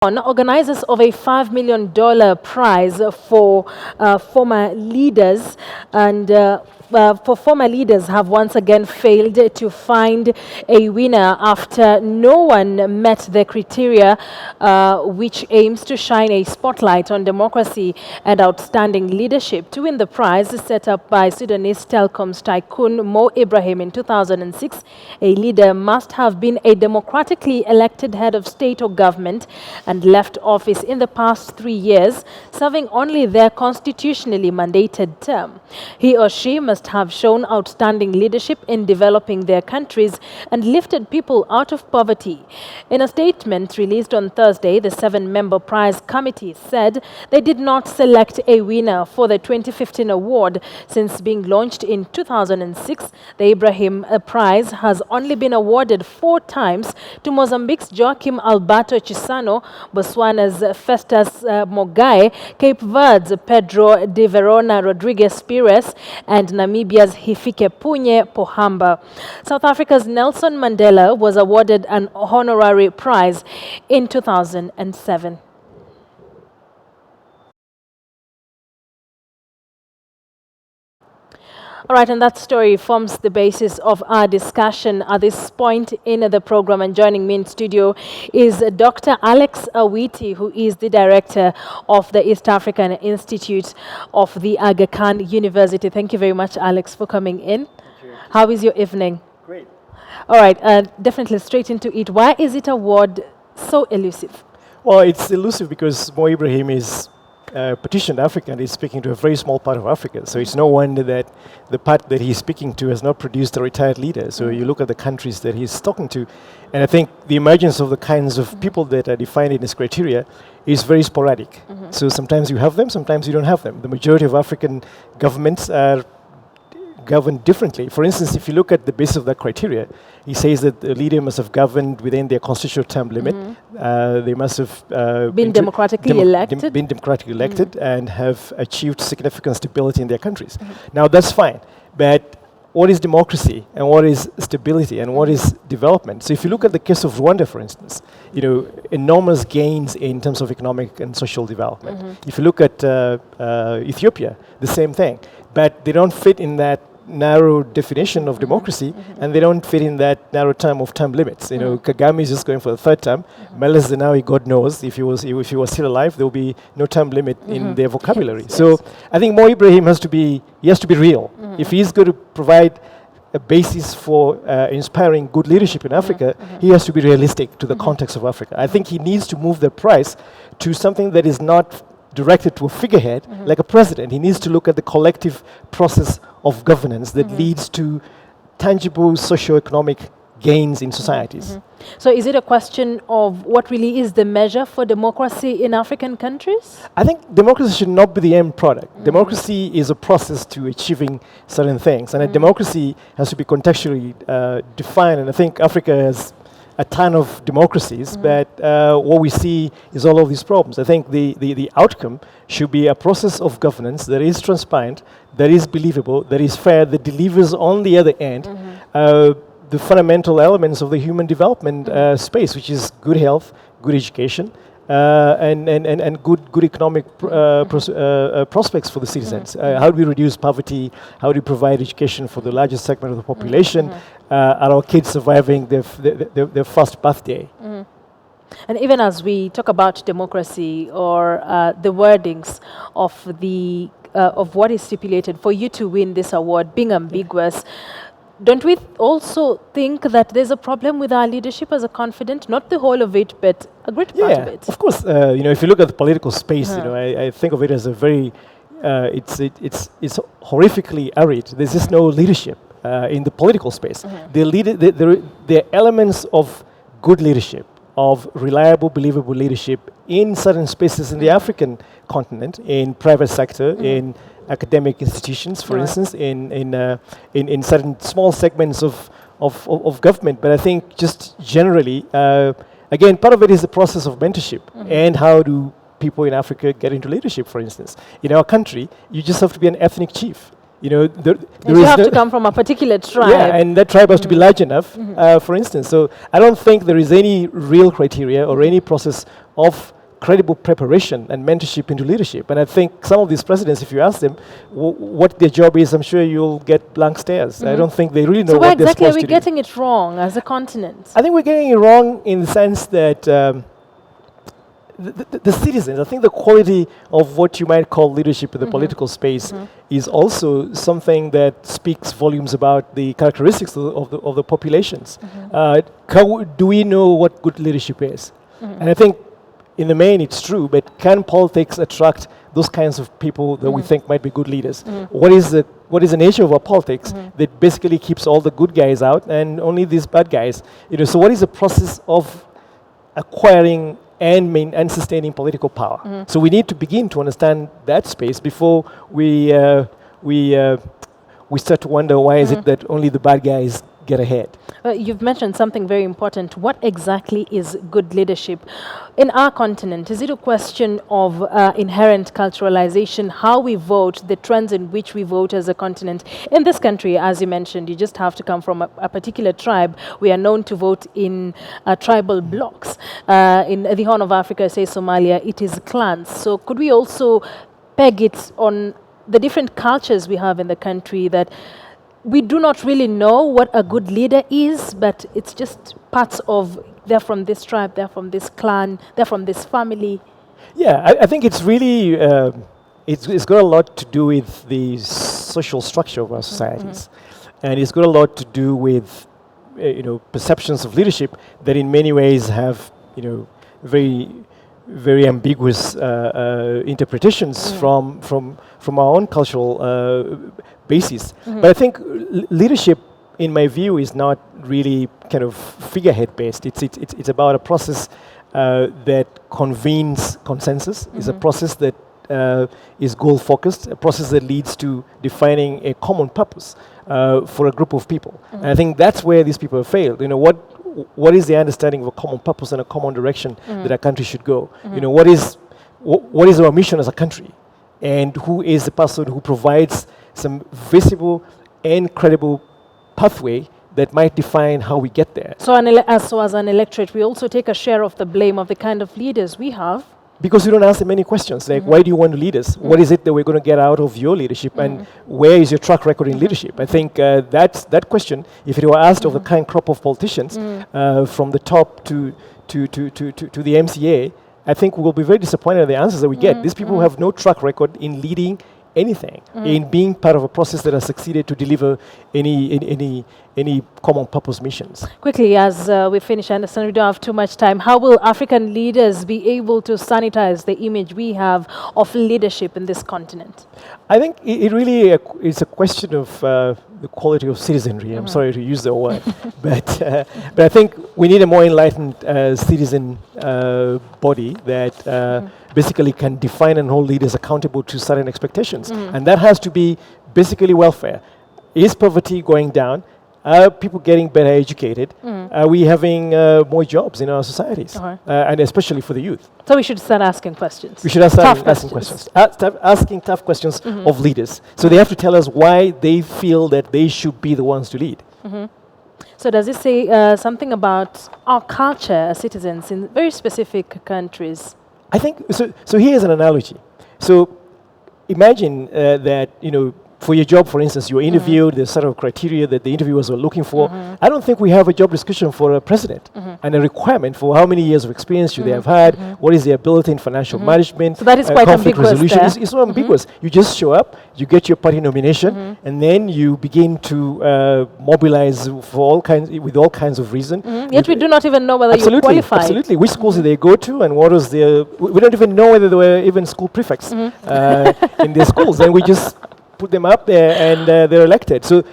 Organizers of a $5 million prize for former leaders have once again failed to find a winner after no one met the criteria which aims to shine a spotlight on democracy and outstanding leadership. To win the prize set up by Sudanese telecoms tycoon Mo Ibrahim in 2006, a leader must have been a democratically elected head of state or government and left office in the past 3 years, serving only their constitutionally mandated term. He or she must have shown outstanding leadership in developing their countries and lifted people out of poverty. In a statement released on Thursday, the 7-member prize committee said they did not select a winner for the 2015 award. Since being launched in 2006, the Ibrahim Prize has only been awarded 4 times to Mozambique's Joaquim Alberto Chissano, Botswana's Festus Mogae, Cape Verde's Pedro de Verona Rodriguez Pires, and Namibia's Hifikepunye Pohamba. South Africa's Nelson Mandela was awarded an honorary prize in 2007. All right, and that story forms the basis of our discussion at this point in the program. And joining me in studio is Dr. Alex Awiti, who is the director of the East African Institute of the Aga Khan University. Thank you very much, Alex, for coming in. Thank you. How is your evening? Great. All right, definitely straight into it. Why is it award so elusive? Well, it's elusive because Mo Ibrahim is petitioned Africa and he's speaking to a very small part of Africa. So it's no wonder that the part that he's speaking to has not produced a retired leader. So you look at the countries that he's talking to, and I think the emergence of the kinds of people that are defined in his criteria is very sporadic. So sometimes you have them, sometimes you don't have them. The majority of African governments are governed differently. For instance, if you look at the basis of that criteria, he says that the leader must have governed within their constitutional term limit. They must have been democratically elected. Been democratically elected and have achieved significant stability in their countries. Now that's fine, but what is democracy and what is stability and what is development? So if you look at the case of Rwanda, for instance, enormous gains in terms of economic and social development. If you look at Ethiopia, the same thing, but they don't fit in that narrow definition of democracy, and they don't fit in that narrow term of term limits. Kagame is just going for the 3rd term. Meles Zenawi, God knows, if he was still alive, there will be no term limit in their vocabulary. So I think Mo Ibrahim has to be real. If he's going to provide a basis for inspiring good leadership in Africa, he has to be realistic to the context of Africa. I think he needs to move the price to something that is not directed to a figurehead like a president. He needs to look at the collective process of governance that leads to tangible socio-economic gains in societies. So is it a question of what really is the measure for democracy in African countries? I think democracy should not be the end product. Democracy is a process to achieving certain things, and a democracy has to be contextually defined, and I think Africa has a ton of democracies, but what we see is all of these problems. I think the outcome should be a process of governance that is transparent, that is believable, that is fair, that delivers on the other end the fundamental elements of the human development space, which is good health, good education, and good economic prospects for the citizens. How do we reduce poverty? How do we provide education for the largest segment of the population? Are our kids surviving their first birthday? And even as we talk about democracy or the wordings of what is stipulated for you to win this award being ambiguous, don't we also think that there's a problem with our leadership as a confident, not the whole of it, but a great part of it? Of course. If you look at the political space, I think of it as a very, it's horrifically arid. There's just no leadership in the political space. There are elements of good leadership, of reliable, believable leadership in certain spaces in the African continent, in private sector, in academic institutions, for instance, in certain small segments of government. But I think just generally, again, part of it is the process of mentorship and how do people in Africa get into leadership, for instance. In our country, you just have to be an ethnic chief. You know, there And is you have no to come from a particular tribe. yeah, and that tribe has to be large enough, for instance. So I don't think there is any real criteria or any process of credible preparation and mentorship into leadership. And I think some of these presidents, if you ask them what their job is, I'm sure you'll get blank stares. I don't think they really know So where what they're exactly are supposed we to do. getting it wrong as a continent? I think we're getting it wrong in the sense that the citizens, I think the quality of what you might call leadership in the political space is also something that speaks volumes about the characteristics of the populations. Do we know what good leadership is? And I think in the main it's true, but can politics attract those kinds of people that we think might be good leaders? What is the nature of our politics that basically keeps all the good guys out and only these bad guys? You know, so what is the process of acquiring and sustaining political power? So we need to begin to understand that space before we start to wonder why is it that only the bad guys get ahead. You've mentioned something very important. What exactly is good leadership? In our continent, is it a question of inherent culturalization, how we vote, the trends in which we vote as a continent? In this country, as you mentioned, you just have to come from a particular tribe. We are known to vote in tribal blocks. In the Horn of Africa, say Somalia, it is clans. So could we also peg it on the different cultures we have in the country, that we do not really know what a good leader is, but it's just parts of, they're from this tribe, they're from this clan, they're from this family? Yeah, I think it's really, it's got a lot to do with the social structure of our societies. And it's got a lot to do with, perceptions of leadership that in many ways have, very ambiguous interpretations from our own cultural basis. But I think leadership, in my view, is not really kind of figurehead based. It's about a process that convenes consensus. It's a process that is goal focused, a process that leads to defining a common purpose for a group of people. And I think that's where these people have failed. What is the understanding of a common purpose and a common direction that a country should go? What is our mission as a country? And who is the person who provides some visible and credible pathway that might define how we get there? So, as an electorate, we also take a share of the blame of the kind of leaders we have. Because we don't ask them any questions like, why do you want to lead us? What is it that we're going to get out of your leadership? And where is your track record in leadership? I think that question, if it were asked of the current crop of politicians, from the top to the MCA, I think we will be very disappointed at the answers that we get. These people have no track record in leading anything, in being part of a process that has succeeded to deliver any common purpose missions. Quickly, as we finish, I understand we don't have too much time. How will African leaders be able to sanitize the image we have of leadership in this continent? I think it really is a question of the quality of citizenry. I'm sorry to use the word, but I think we need a more enlightened citizen body that basically can define and hold leaders accountable to certain expectations. And that has to be basically welfare. Is poverty going down? Are people getting better educated? Are we having more jobs in our societies? And especially for the youth. So we should start asking questions. We should start asking questions. Start asking tough questions of leaders. So they have to tell us why they feel that they should be the ones to lead. So does it say something about our culture as citizens in very specific countries? I think, so here's an analogy. So imagine that, for your job, for instance, you're interviewed, there's sort of criteria that the interviewers were looking for. I don't think we have a job description for a president and a requirement for how many years of experience should they have had, what is their ability in financial management, so that is quite conflict ambiguous resolution. there. It's not ambiguous. You just show up, you get your party nomination, and then you begin to mobilize for with all kinds of reason. Yet we do not even know whether you qualify. Absolutely. Which schools did they go to, and what was their... We don't even know whether there were even school prefects in their schools. And we just put them up there and they're elected. So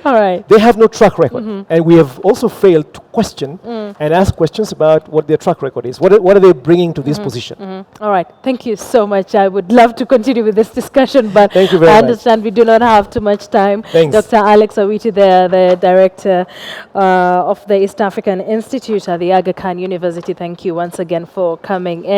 they have no track record. And we have also failed to question and ask questions about what their track record is. What are they bringing to this position? All right. Thank you so much. I would love to continue with this discussion, but Thank you very I much. understand we do not have too much time. Thanks. Dr. Alex Awiti, the director of the East African Institute at the Aga Khan University. Thank you once again for coming in.